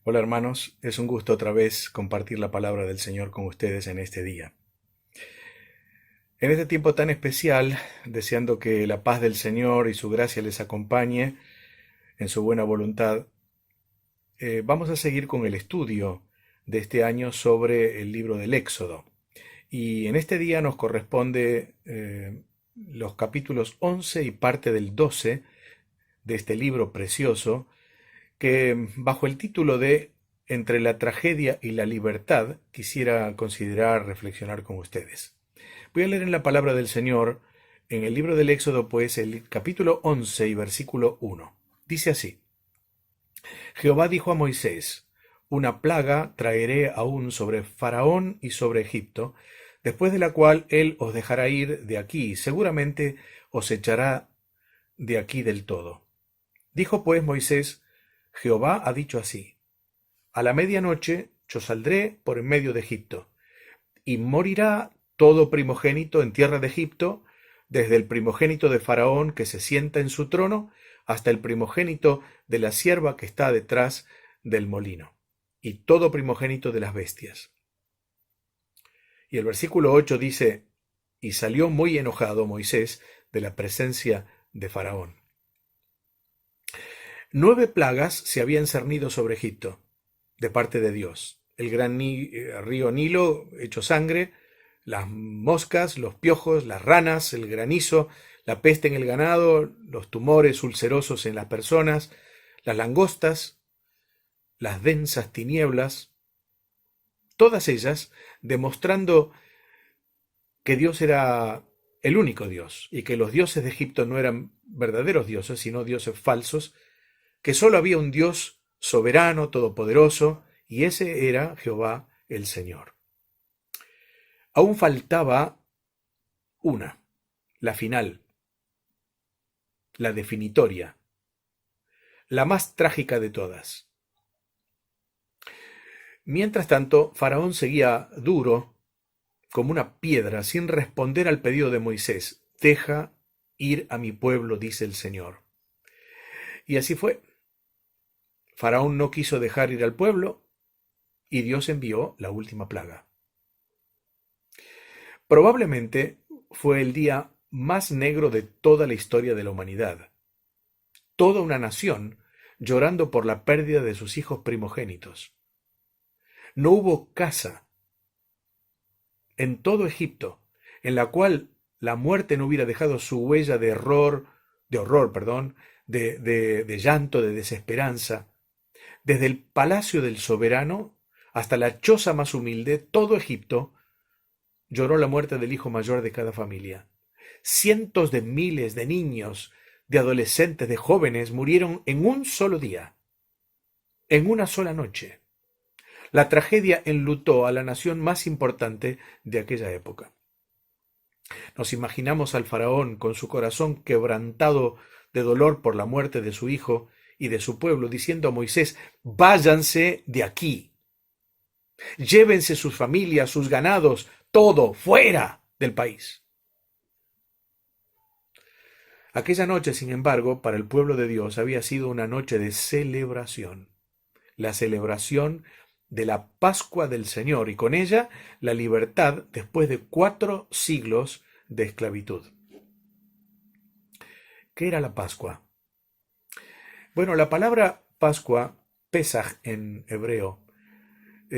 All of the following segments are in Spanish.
Hola hermanos, es un gusto otra vez compartir la palabra del Señor con ustedes en este día. En este tiempo tan especial, deseando que la paz del Señor y su gracia les acompañe en su buena voluntad, vamos a seguir con el estudio de este año sobre el libro del Éxodo. Y en este día nos corresponde los capítulos 11 y parte del 12 de este libro precioso que bajo el título de Entre la tragedia y la libertad quisiera considerar reflexionar con ustedes. Voy a leer en la palabra del Señor en el libro del Éxodo, pues el capítulo 11 y versículo 1. Dice así: Jehová dijo a Moisés: Una plaga traeré aún sobre Faraón y sobre Egipto, después de la cual él os dejará ir de aquí, y seguramente os echará de aquí del todo. Dijo pues Moisés: Jehová ha dicho así: A la medianoche yo saldré por en medio de Egipto, y morirá todo primogénito en tierra de Egipto, desde el primogénito de Faraón que se sienta en su trono, hasta el primogénito de la sierva que está detrás del molino, y todo primogénito de las bestias. Y el versículo 8 dice: Y salió muy enojado Moisés de la presencia de Faraón. 9 plagas se habían cernido sobre Egipto, de parte de Dios. El gran río Nilo hecho sangre, las moscas, los piojos, las ranas, el granizo, la peste en el ganado, los tumores ulcerosos en las personas, las langostas, las densas tinieblas, todas ellas demostrando que Dios era el único Dios y que los dioses de Egipto no eran verdaderos dioses, sino dioses falsos, que solo había un Dios soberano, todopoderoso, y ese era Jehová el Señor. Aún faltaba una, la final, la definitoria, la más trágica de todas. Mientras tanto, Faraón seguía duro como una piedra, sin responder al pedido de Moisés: Deja ir a mi pueblo, dice el Señor. Y así fue. Faraón no quiso dejar ir al pueblo y Dios envió la última plaga. Probablemente fue el día más negro de toda la historia de la humanidad. Toda una nación llorando por la pérdida de sus hijos primogénitos. No hubo casa en todo Egipto en la cual la muerte no hubiera dejado su huella de horror, de llanto, de desesperanza. Desde el palacio del soberano hasta la choza más humilde, todo Egipto lloró la muerte del hijo mayor de cada familia. Cientos de miles de niños, de adolescentes, de jóvenes murieron en un solo día, en una sola noche. La tragedia enlutó a la nación más importante de aquella época. Nos imaginamos al faraón con su corazón quebrantado de dolor por la muerte de su hijo y de su pueblo, diciendo a Moisés: Váyanse de aquí, llévense sus familias, sus ganados, todo fuera del país. Aquella noche, sin embargo, para el pueblo de Dios había sido una noche de celebración, la celebración de la Pascua del Señor y con ella la libertad después de 4 siglos de esclavitud. ¿Qué era la Pascua? Bueno, la palabra Pascua, Pesaj en hebreo,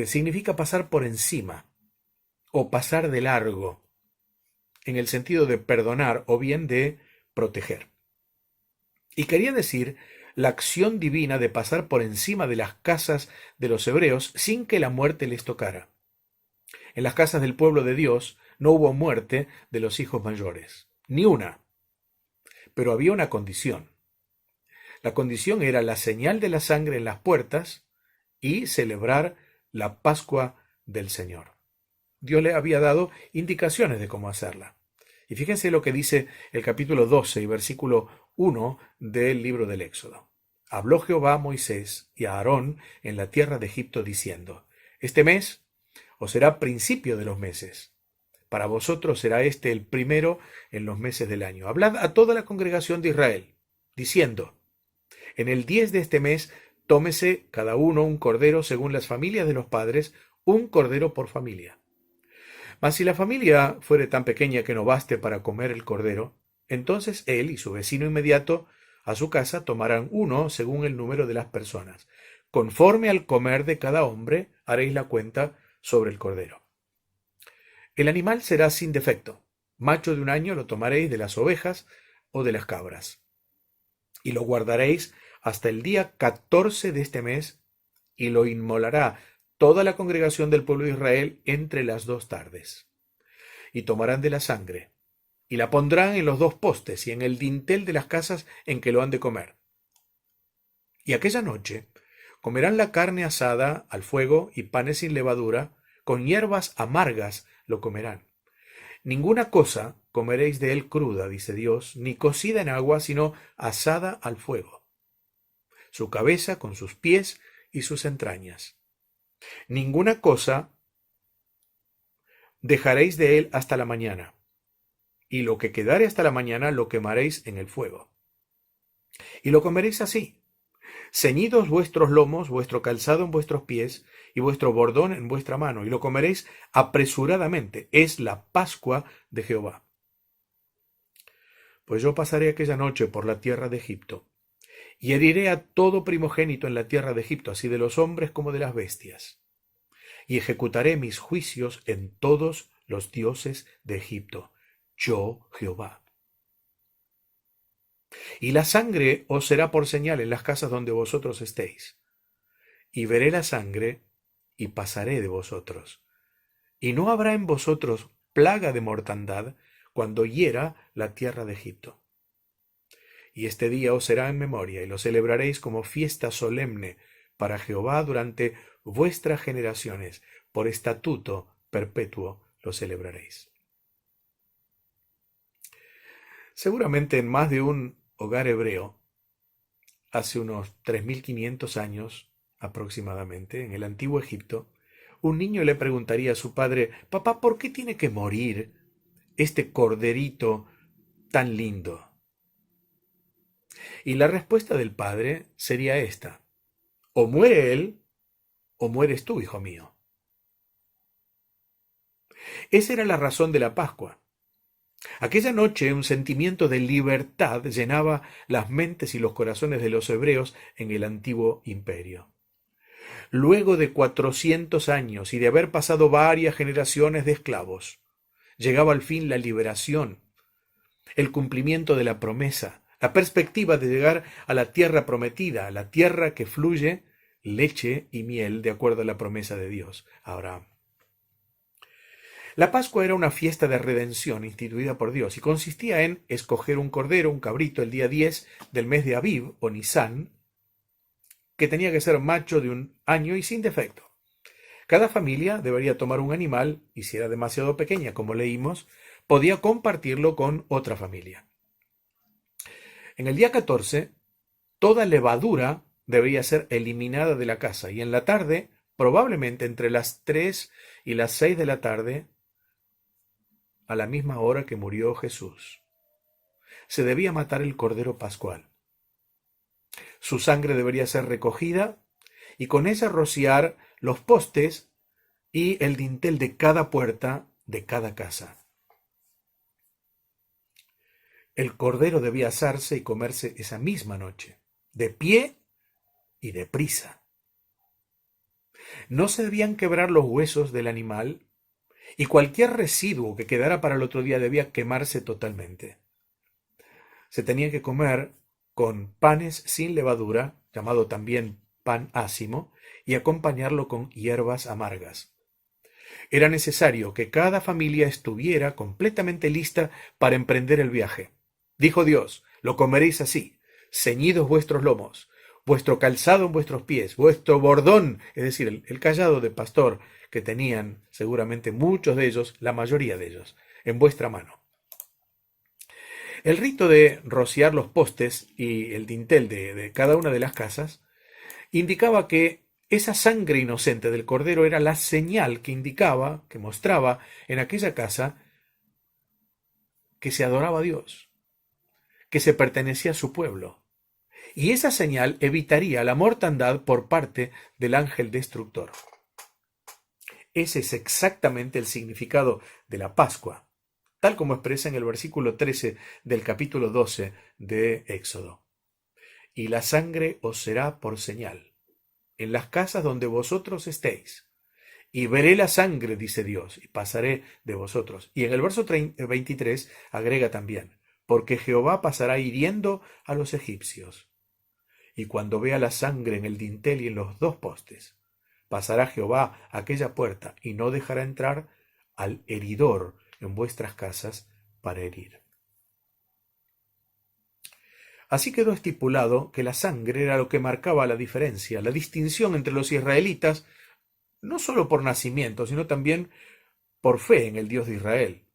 significa pasar por encima o pasar de largo, en el sentido de perdonar o bien de proteger. Y quería decir la acción divina de pasar por encima de las casas de los hebreos sin que la muerte les tocara. En las casas del pueblo de Dios no hubo muerte de los hijos mayores, ni una. Pero había una condición. La condición era la señal de la sangre en las puertas y celebrar la Pascua del Señor. Dios le había dado indicaciones de cómo hacerla. Y fíjense lo que dice el capítulo 12 y versículo 1 del libro del Éxodo. Habló Jehová a Moisés y a Aarón en la tierra de Egipto diciendo: Este mes os será principio de los meses. Para vosotros será este el primero en los meses del año. Hablad a toda la congregación de Israel, diciendo: En el 10 de este mes Tómese cada uno un cordero según las familias de los padres, un cordero por familia. Mas si la familia fuere tan pequeña que no baste para comer el cordero, entonces él y su vecino inmediato a su casa tomarán uno según el número de las personas. Conforme al comer de cada hombre, haréis la cuenta sobre el cordero. El animal será sin defecto. Macho de un año lo tomaréis de las ovejas o de las cabras. Y lo guardaréis hasta el día 14 de este mes, y lo inmolará toda la congregación del pueblo de Israel entre las 2 tardes. Y tomarán de la sangre, y la pondrán en los 2 postes y en el dintel de las casas en que lo han de comer. Y aquella noche comerán la carne asada al fuego y panes sin levadura, con hierbas amargas lo comerán. Ninguna cosa comeréis de él cruda, dice Dios, ni cocida en agua, sino asada al fuego. Su cabeza con sus pies y sus entrañas. Ninguna cosa dejaréis de él hasta la mañana, y lo que quedare hasta la mañana lo quemaréis en el fuego. Y lo comeréis así: ceñidos vuestros lomos, vuestro calzado en vuestros pies, y vuestro bordón en vuestra mano, y lo comeréis apresuradamente. Es la Pascua de Jehová. Pues yo pasaré aquella noche por la tierra de Egipto, y heriré a todo primogénito en la tierra de Egipto, así de los hombres como de las bestias. Y ejecutaré mis juicios en todos los dioses de Egipto. Yo, Jehová. Y la sangre os será por señal en las casas donde vosotros estéis. Y veré la sangre, y pasaré de vosotros. Y no habrá en vosotros plaga de mortandad cuando hiera la tierra de Egipto. Y este día os será en memoria, y lo celebraréis como fiesta solemne para Jehová durante vuestras generaciones. Por estatuto perpetuo lo celebraréis. Seguramente en más de un hogar hebreo, hace unos 3500 años aproximadamente, en el antiguo Egipto, un niño le preguntaría a su padre: «Papá, ¿por qué tiene que morir este corderito tan lindo?». Y la respuesta del padre sería esta: «O muere él, o mueres tú, hijo mío». Esa era la razón de la Pascua. Aquella noche un sentimiento de libertad llenaba las mentes y los corazones de los hebreos en el antiguo imperio. Luego de 400 años y de haber pasado varias generaciones de esclavos, llegaba al fin la liberación, el cumplimiento de la promesa, la perspectiva de llegar a la tierra prometida, a la tierra que fluye leche y miel de acuerdo a la promesa de Dios a Abraham. La Pascua era una fiesta de redención instituida por Dios y consistía en escoger un cordero, un cabrito, el día 10 del mes de Aviv o Nisán, que tenía que ser macho de un año y sin defecto. Cada familia debería tomar un animal, y si era demasiado pequeña, como leímos, podía compartirlo con otra familia. En el día 14, toda levadura debería ser eliminada de la casa, y en la tarde, probablemente entre las 3 y las 6 de la tarde, a la misma hora que murió Jesús, se debía matar el cordero pascual. Su sangre debería ser recogida y con ella rociar los postes y el dintel de cada puerta de cada casa. El cordero debía asarse y comerse esa misma noche, de pie y deprisa. No se debían quebrar los huesos del animal y cualquier residuo que quedara para el otro día debía quemarse totalmente. Se tenía que comer con panes sin levadura, llamado también pan ácimo, y acompañarlo con hierbas amargas. Era necesario que cada familia estuviera completamente lista para emprender el viaje. Dijo Dios: lo comeréis así, ceñidos vuestros lomos, vuestro calzado en vuestros pies, vuestro bordón, es decir, el cayado de pastor que tenían seguramente muchos de ellos, la mayoría de ellos, en vuestra mano. El rito de rociar los postes y el dintel de cada una de las casas indicaba que esa sangre inocente del cordero era la señal que indicaba, que mostraba en aquella casa que se adoraba a Dios, que se pertenecía a su pueblo Y esa señal evitaría la mortandad por parte del ángel destructor. Ese es exactamente el significado de la Pascua, tal como expresa en el versículo 13 del capítulo 12 de Éxodo. Y la sangre os será por señal en las casas donde vosotros estéis. Y veré la sangre, dice Dios, y pasaré de vosotros. Y en el verso 23 agrega también, porque Jehová pasará hiriendo a los egipcios. Y cuando vea la sangre en el dintel y en los dos postes, pasará Jehová a aquella puerta y no dejará entrar al heridor en vuestras casas para herir. Así quedó estipulado que la sangre era lo que marcaba la diferencia, la distinción entre los israelitas, no solo por nacimiento, sino también por fe en el Dios de Israel,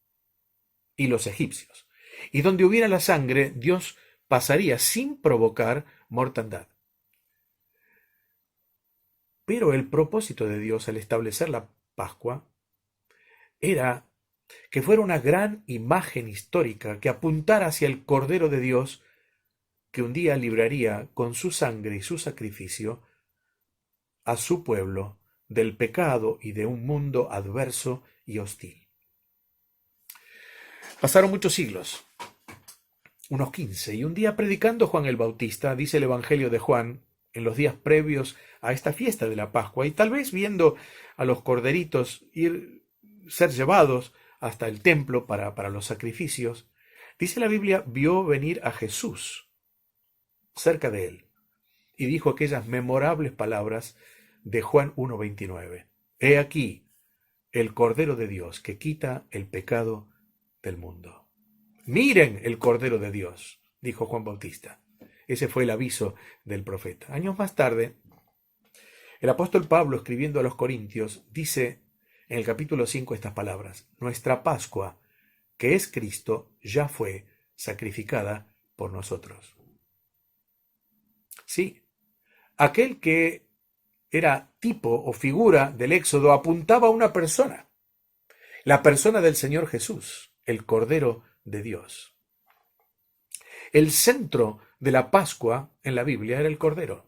y los egipcios. Y donde hubiera la sangre, Dios pasaría sin provocar mortandad. Pero el propósito de Dios al establecer la Pascua era que fuera una gran imagen histórica que apuntara hacia el Cordero de Dios que un día libraría con su sangre y su sacrificio a su pueblo del pecado y de un mundo adverso y hostil. Pasaron muchos siglos, unos 15, y un día predicando Juan el Bautista, dice el Evangelio de Juan, en los días previos a esta fiesta de la Pascua, y tal vez viendo a los corderitos ser llevados hasta el templo para los sacrificios, dice la Biblia, vio venir a Jesús cerca de él, y dijo aquellas memorables palabras de Juan 1:29. He aquí el Cordero de Dios que quita el pecado del mundo. Miren el Cordero de Dios, dijo Juan Bautista. Ese fue el aviso del profeta. Años más tarde, el apóstol Pablo, escribiendo a los Corintios, dice en el capítulo 5 estas palabras: nuestra Pascua, que es Cristo, ya fue sacrificada por nosotros. Sí, aquel que era tipo o figura del Éxodo apuntaba a una persona, la persona del Señor Jesús, el Cordero de Dios. El centro de la Pascua en la Biblia era el Cordero.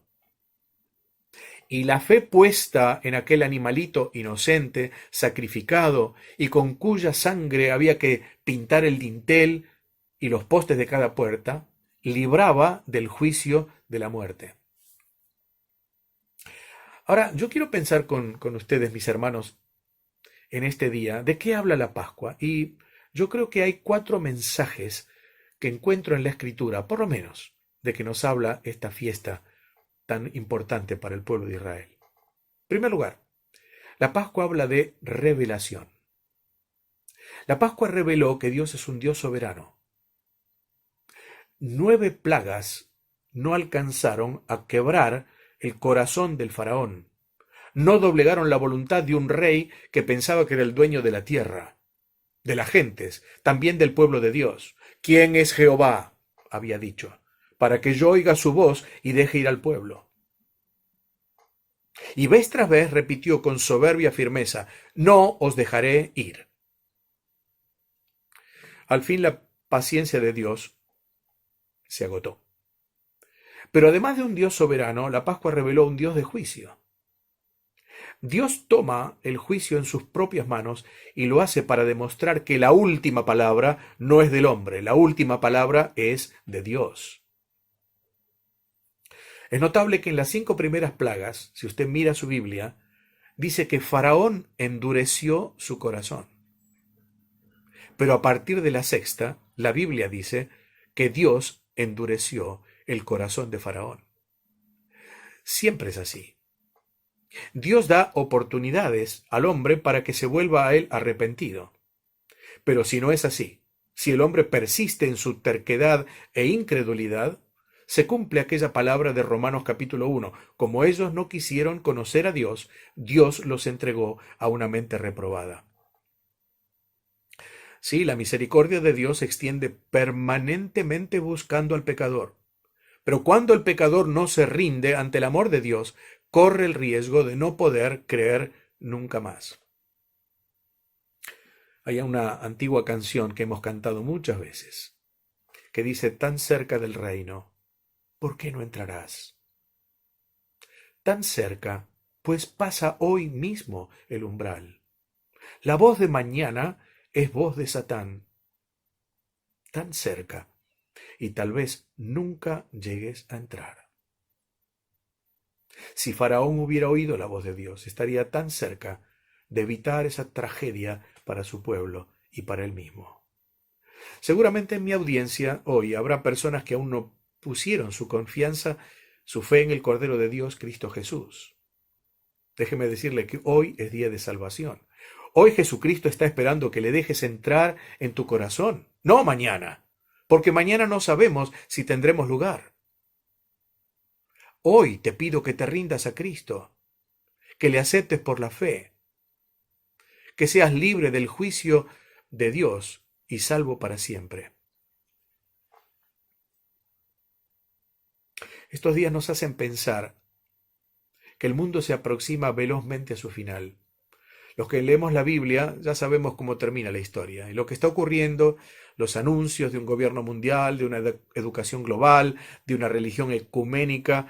Y la fe puesta en aquel animalito inocente, sacrificado, y con cuya sangre había que pintar el dintel y los postes de cada puerta, libraba del juicio de la muerte. Ahora, yo quiero pensar con ustedes, mis hermanos, en este día, ¿de qué habla la Pascua? Y yo creo que hay 4 mensajes que encuentro en la Escritura, por lo menos, de que nos habla esta fiesta tan importante para el pueblo de Israel. En primer lugar, la Pascua habla de revelación. La Pascua reveló que Dios es un Dios soberano. 9 plagas no alcanzaron a quebrar el corazón del faraón. No doblegaron la voluntad de un rey que pensaba que era el dueño de la tierra, de las gentes, también del pueblo de Dios. ¿Quién es Jehová?, había dicho, para que yo oiga su voz y deje ir al pueblo. Y vez tras vez repitió con soberbia firmeza: no os dejaré ir. Al fin la paciencia de Dios se agotó. Pero además de un Dios soberano, la Pascua reveló un Dios de juicio. Dios toma el juicio en sus propias manos y lo hace para demostrar que la última palabra no es del hombre, la última palabra es de Dios. Es notable que en las 5 primeras plagas, si usted mira su Biblia, dice que Faraón endureció su corazón. Pero a partir de la 6ª, la Biblia dice que Dios endureció el corazón de Faraón. Siempre es así. Dios da oportunidades al hombre para que se vuelva a él arrepentido. Pero si no es así, si el hombre persiste en su terquedad e incredulidad, se cumple aquella palabra de Romanos capítulo 1. Como ellos no quisieron conocer a Dios, Dios los entregó a una mente reprobada. Sí, la misericordia de Dios se extiende permanentemente buscando al pecador. Pero cuando el pecador no se rinde ante el amor de Dios, corre el riesgo de no poder creer nunca más. Hay una antigua canción que hemos cantado muchas veces, que dice: tan cerca del reino, ¿por qué no entrarás? Tan cerca, pues pasa hoy mismo el umbral. La voz de mañana es voz de Satán, tan cerca, y tal vez nunca llegues a entrar. Si Faraón hubiera oído la voz de Dios, estaría tan cerca de evitar esa tragedia para su pueblo y para él mismo. Seguramente en mi audiencia hoy habrá personas que aún no pusieron su confianza, su fe en el Cordero de Dios, Cristo Jesús. Déjeme decirle que hoy es día de salvación. Hoy Jesucristo está esperando que le dejes entrar en tu corazón, no mañana, porque mañana no sabemos si tendremos lugar. Hoy te pido que te rindas a Cristo, que le aceptes por la fe, que seas libre del juicio de Dios y salvo para siempre. Estos días nos hacen pensar que el mundo se aproxima velozmente a su final. Los que leemos la Biblia ya sabemos cómo termina la historia y lo que está ocurriendo, los anuncios de un gobierno mundial, de una educación global, de una religión ecuménica,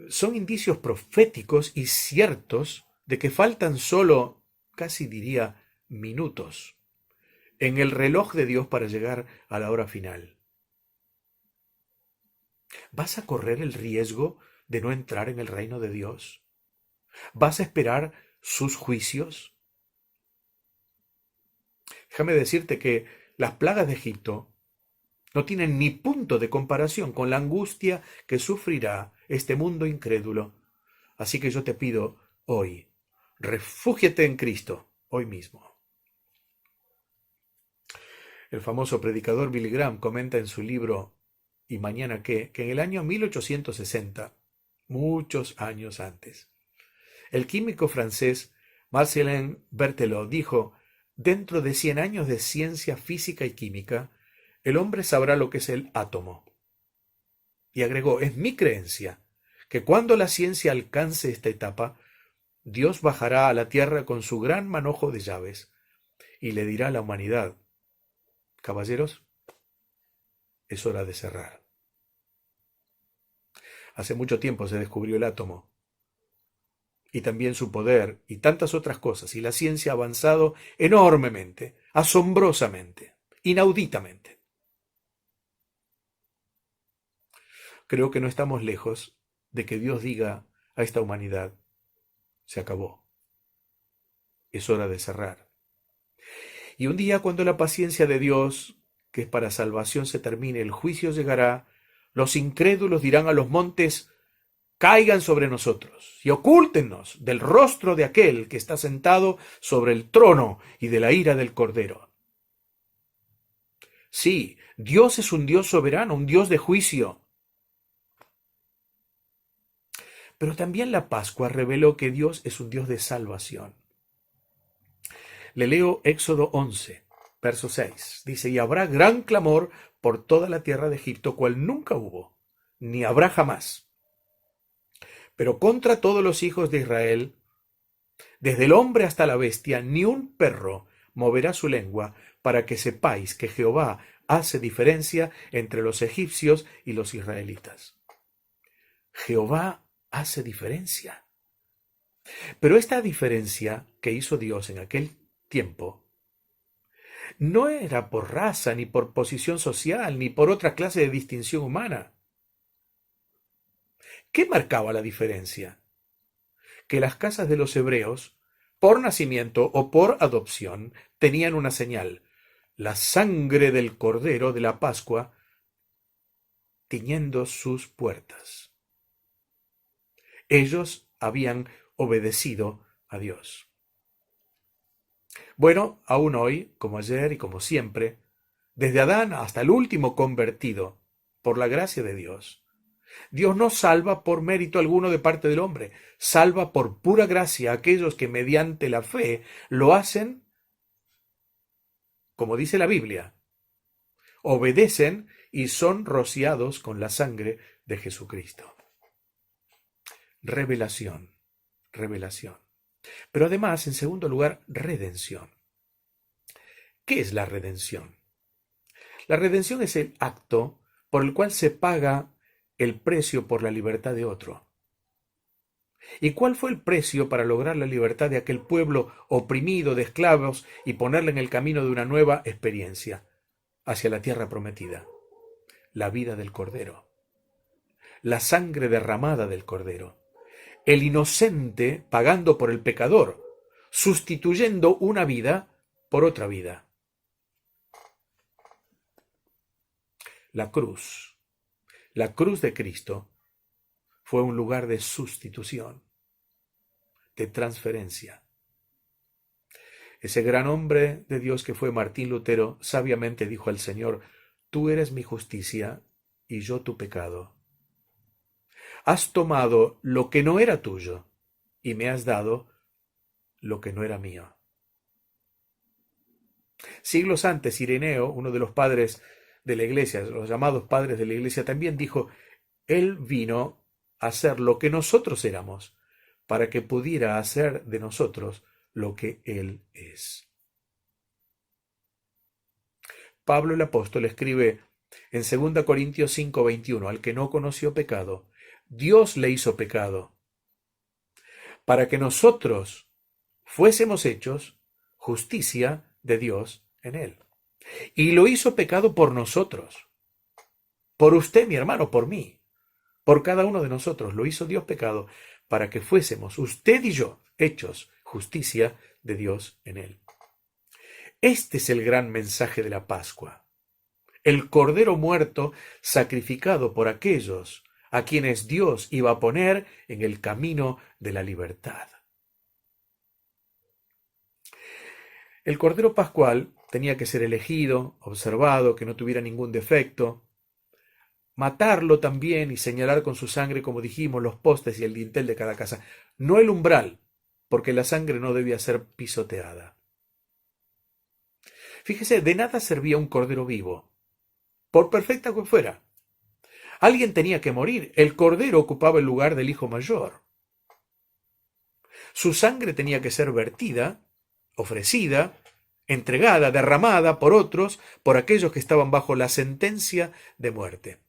son indicios proféticos y ciertos de que faltan solo, casi diría, minutos en el reloj de Dios para llegar a la hora final. ¿Vas a correr el riesgo de no entrar en el reino de Dios? ¿Vas a esperar sus juicios? Déjame decirte que las plagas de Egipto no tienen ni punto de comparación con la angustia que sufrirá este mundo incrédulo. Así que yo te pido hoy, refúgiate en Cristo hoy mismo. El famoso predicador Billy Graham comenta en su libro ¿Y mañana qué? Que en el año 1860, muchos años antes, el químico francés Marcelin Berthelot dijo: dentro de 100 años de ciencia física y química, el hombre sabrá lo que es el átomo. Y agregó: es mi creencia que cuando la ciencia alcance esta etapa, Dios bajará a la tierra con su gran manojo de llaves y le dirá a la humanidad: caballeros, es hora de cerrar. Hace mucho tiempo se descubrió el átomo, y también su poder, y tantas otras cosas, y la ciencia ha avanzado enormemente, asombrosamente, inauditamente. Creo que no estamos lejos de que Dios diga a esta humanidad: se acabó, es hora de cerrar. Y un día, cuando la paciencia de Dios, que es para salvación, se termine, el juicio llegará, los incrédulos dirán a los montes: caigan sobre nosotros y ocúltennos del rostro de aquel que está sentado sobre el trono y de la ira del Cordero. Sí, Dios es un Dios soberano, un Dios de juicio. Pero también la Pascua reveló que Dios es un Dios de salvación. Le leo Éxodo 11, verso 6. Dice: y habrá gran clamor por toda la tierra de Egipto, cual nunca hubo, ni habrá jamás. Pero contra todos los hijos de Israel, desde el hombre hasta la bestia, ni un perro moverá su lengua, para que sepáis que Jehová hace diferencia entre los egipcios y los israelitas. Jehová hace diferencia. Pero esta diferencia que hizo Dios en aquel tiempo no era por raza, ni por posición social, ni por otra clase de distinción humana. ¿Qué marcaba la diferencia? Que las casas de los hebreos, por nacimiento o por adopción, tenían una señal: la sangre del Cordero de la Pascua tiñendo sus puertas. Ellos habían obedecido a Dios. Bueno, aún hoy, como ayer y como siempre, desde Adán hasta el último convertido, por la gracia de Dios, Dios no salva por mérito alguno de parte del hombre, salva por pura gracia a aquellos que mediante la fe lo hacen, como dice la Biblia, obedecen y son rociados con la sangre de Jesucristo. Revelación, revelación. Pero además, en segundo lugar, redención. ¿Qué es la redención? La redención es el acto por el cual se paga el precio por la libertad de otro. ¿Y cuál fue el precio para lograr la libertad de aquel pueblo oprimido de esclavos y ponerle en el camino de una nueva experiencia hacia la tierra prometida? La vida del Cordero, la sangre derramada del Cordero, el inocente pagando por el pecador, sustituyendo una vida por otra vida. La cruz de Cristo fue un lugar de sustitución, de transferencia. Ese gran hombre de Dios que fue Martín Lutero sabiamente dijo al Señor: tú eres mi justicia y yo tu pecado. Has tomado lo que no era tuyo y me has dado lo que no era mío. Siglos antes, Ireneo, uno de los padres de la iglesia, los llamados padres de la iglesia, también dijo: Él vino a ser lo que nosotros éramos, para que pudiera hacer de nosotros lo que Él es. Pablo el apóstol escribe en 2 Corintios 5:21: al que no conoció pecado, Dios le hizo pecado, para que nosotros fuésemos hechos justicia de Dios en él. Y lo hizo pecado por nosotros, por usted, mi hermano, por mí, por cada uno de nosotros. Lo hizo Dios pecado para que fuésemos, usted y yo, hechos justicia de Dios en él. Este es el gran mensaje de la Pascua. El Cordero muerto sacrificado por aquellos a quienes Dios iba a poner en el camino de la libertad. El Cordero Pascual tenía que ser elegido, observado, que no tuviera ningún defecto. Matarlo también y señalar con su sangre, como dijimos, los postes y el dintel de cada casa. No el umbral, porque la sangre no debía ser pisoteada. Fíjese, de nada servía un cordero vivo, por perfecta que fuera. Alguien tenía que morir. El cordero ocupaba el lugar del hijo mayor. Su sangre tenía que ser vertida, ofrecida, entregada, derramada por otros, por aquellos que estaban bajo la sentencia de muerte.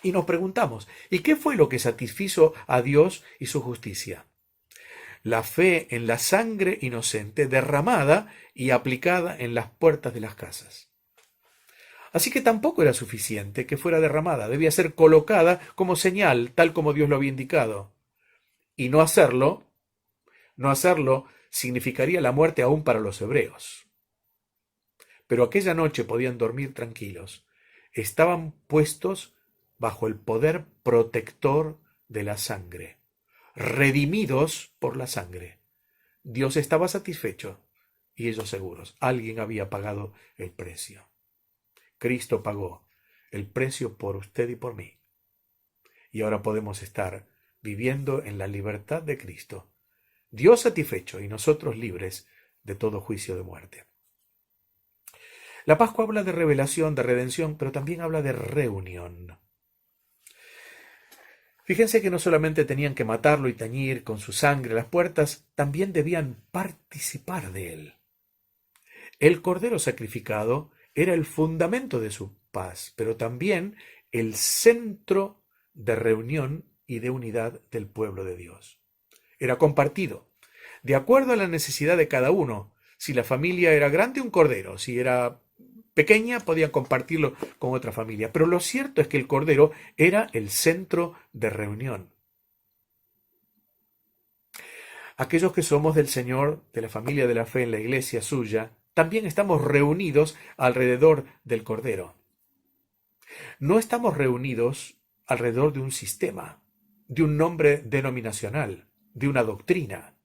Y nos preguntamos, ¿y qué fue lo que satisfizo a Dios y su justicia? La fe en la sangre inocente derramada y aplicada en las puertas de las casas. Así que tampoco era suficiente que fuera derramada, debía ser colocada como señal, tal como Dios lo había indicado. Y no hacerlo significaría la muerte aún para los hebreos. Pero aquella noche podían dormir tranquilos. Estaban puestos bajo el poder protector de la sangre, redimidos por la sangre. Dios estaba satisfecho y ellos seguros. Alguien había pagado el precio. Cristo pagó el precio por usted y por mí. Y ahora podemos estar viviendo en la libertad de Cristo. Dios satisfecho y nosotros libres de todo juicio de muerte. La Pascua habla de revelación, de redención, pero también habla de reunión. Fíjense que no solamente tenían que matarlo y tañir con su sangre las puertas, también debían participar de él. El cordero sacrificado era el fundamento de su paz, pero también el centro de reunión y de unidad del pueblo de Dios. Era compartido, de acuerdo a la necesidad de cada uno. Si la familia era grande, un cordero; si era pequeña, podían compartirlo con otra familia. Pero lo cierto es que el cordero era el centro de reunión. Aquellos que somos del Señor, de la familia de la fe en la iglesia suya, también estamos reunidos alrededor del cordero. No estamos reunidos alrededor de un sistema, de un nombre denominacional, de una doctrina.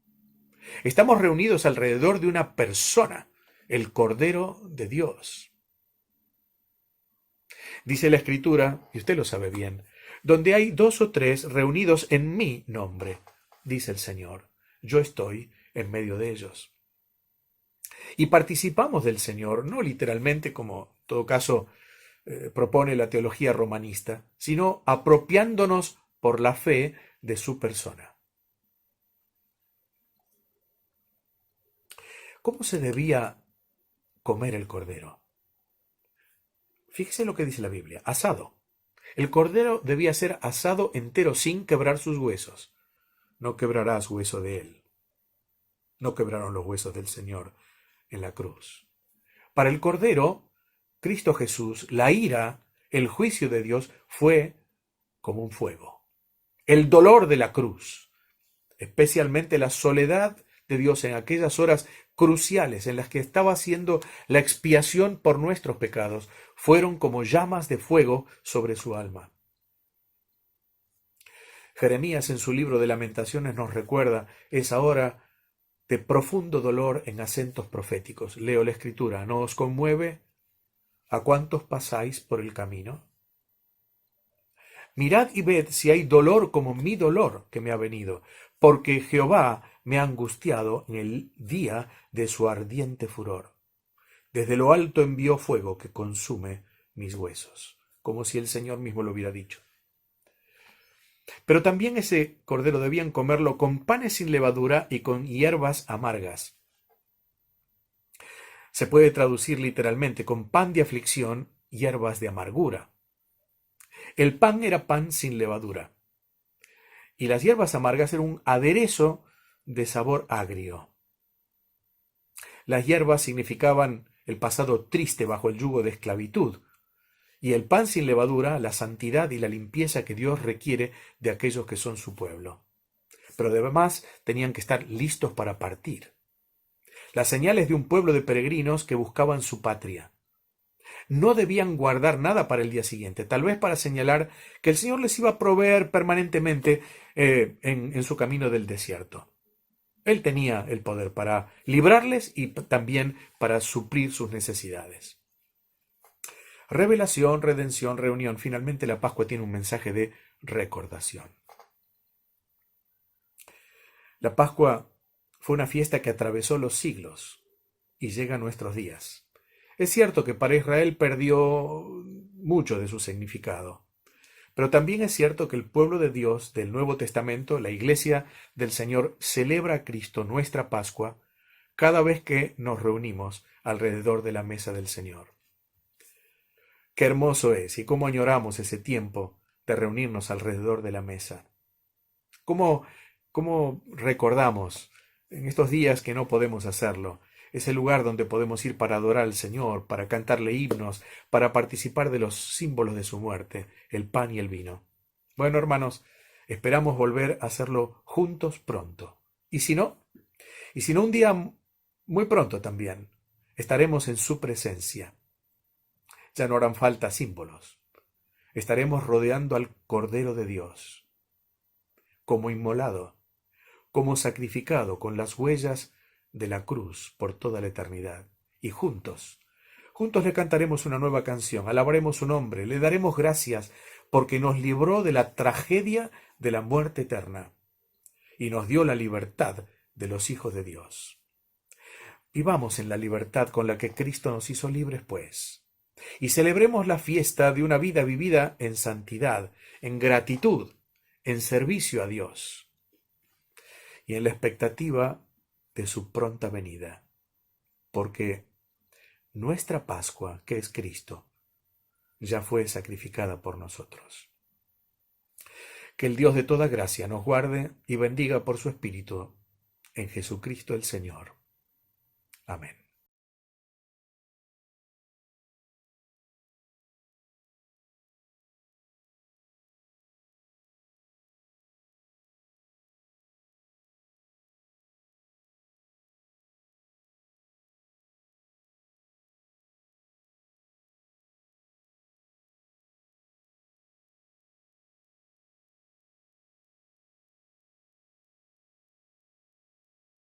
Estamos reunidos alrededor de una persona, el Cordero de Dios. Dice la Escritura, y usted lo sabe bien, donde hay 2 o 3 reunidos en mi nombre, dice el Señor, yo estoy en medio de ellos. Y participamos del Señor, no literalmente como en todo caso propone la teología romanista, sino apropiándonos por la fe de su persona. ¿Cómo se debía comer el cordero? Fíjese lo que dice la Biblia: asado. El cordero debía ser asado entero sin quebrar sus huesos. No quebrarás hueso de él. No quebraron los huesos del Señor en la cruz. Para el cordero, Cristo Jesús, la ira, el juicio de Dios fue como un fuego. El dolor de la cruz, especialmente la soledad de Dios en aquellas horas cruciales en las que estaba haciendo la expiación por nuestros pecados, fueron como llamas de fuego sobre su alma. Jeremías en su libro de Lamentaciones nos recuerda esa hora de profundo dolor en acentos proféticos. Leo la escritura: ¿no os conmueve a cuántos pasáis por el camino? Mirad y ved si hay dolor como mi dolor que me ha venido, porque Jehová me ha angustiado en el día de su ardiente furor. Desde lo alto envió fuego que consume mis huesos, como si el Señor mismo lo hubiera dicho. Pero también ese cordero debían comerlo con panes sin levadura y con hierbas amargas. Se puede traducir literalmente con pan de aflicción, hierbas de amargura. El pan era pan sin levadura y las hierbas amargas eran un aderezo de sabor agrio. Las hierbas significaban el pasado triste bajo el yugo de esclavitud, y el pan sin levadura, la santidad y la limpieza que Dios requiere de aquellos que son su pueblo. Pero además tenían que estar listos para partir. Las señales de un pueblo de peregrinos que buscaban su patria. No debían guardar nada para el día siguiente, tal vez para señalar que el Señor les iba a proveer permanentemente en su camino del desierto. Él tenía el poder para librarles y también para suplir sus necesidades. Revelación, redención, reunión. Finalmente la Pascua tiene un mensaje de recordación. La Pascua fue una fiesta que atravesó los siglos y llega a nuestros días. Es cierto que para Israel perdió mucho de su significado, pero también es cierto que el pueblo de Dios del Nuevo Testamento, la Iglesia del Señor, celebra a Cristo, nuestra Pascua, cada vez que nos reunimos alrededor de la mesa del Señor. Qué hermoso es y cómo añoramos ese tiempo de reunirnos alrededor de la mesa. Cómo recordamos en estos días que no podemos hacerlo, ese lugar donde podemos ir para adorar al Señor, para cantarle himnos, para participar de los símbolos de su muerte, el pan y el vino. Bueno, hermanos, esperamos volver a hacerlo juntos pronto. Y si no, un día muy pronto también, estaremos en su presencia. Ya no harán falta símbolos. Estaremos rodeando al Cordero de Dios, como inmolado, como sacrificado con las huellas de la cruz por toda la eternidad. Y juntos le cantaremos una nueva canción, alabaremos su nombre, le daremos gracias porque nos libró de la tragedia de la muerte eterna y nos dio la libertad de los hijos de Dios. Vivamos en la libertad con la que Cristo nos hizo libres, pues, y celebremos la fiesta de una vida vivida en santidad, en gratitud, en servicio a Dios y en la expectativa de su pronta venida, porque nuestra Pascua, que es Cristo, ya fue sacrificada por nosotros. Que el Dios de toda gracia nos guarde y bendiga por su Espíritu en Jesucristo el Señor. Amén.